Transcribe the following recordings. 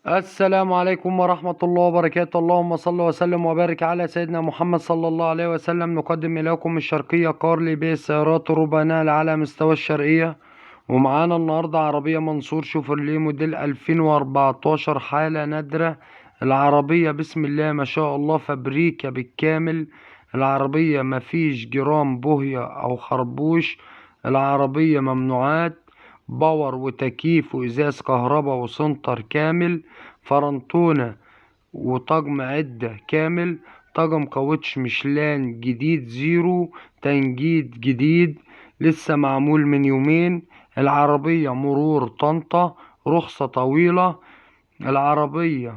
السلام عليكم ورحمة الله وبركاته. اللهم صل وسلم وبارك على سيدنا محمد صلى الله عليه وسلم. نقدم إليكم الشرقية كارلي بيه سيارات ربانال على مستوى الشرقية. ومعانا النهاردة عربية منصور شوفرليه موديل 2014 حالة نادرة. العربية بسم الله ما شاء الله فابريكا بالكامل. العربية مفيش جرام بوهية أو خربوش. العربية ممنوعات، باور وتكييف وإزاز كهرباء وسنتر كامل، فرنتونة وطقم عدة كامل، طقم كاوتش ميشلان جديد زيرو، تنجيد جديد لسه معمول من يومين. العربية مرور طنطا، رخصة طويلة. العربية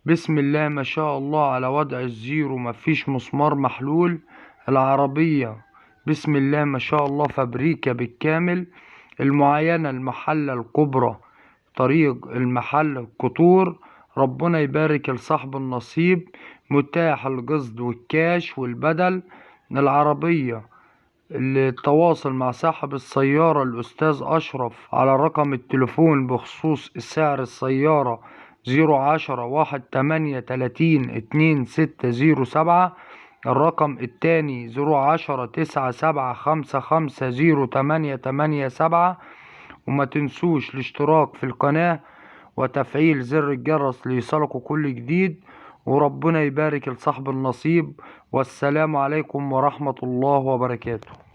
بسم الله ما شاء الله على وضع الزيرو، مفيش مسمار محلول. العربية بسم الله ما شاء الله فابريكا بالكامل. المعاينة المحلة الكبرى، طريق المحل القطور. ربنا يبارك لصاحب النصيب. متاح القسط والكاش والبدل. العربية التواصل مع صاحب السيارة الأستاذ أشرف على رقم التليفون بخصوص سعر السيارة 010 18 30 2607. الرقم التاني 010 975500887. وما تنسوش الاشتراك في القناة وتفعيل زر الجرس ليصلكوا كل جديد. وربنا يبارك لصاحب النصيب. والسلام عليكم ورحمة الله وبركاته.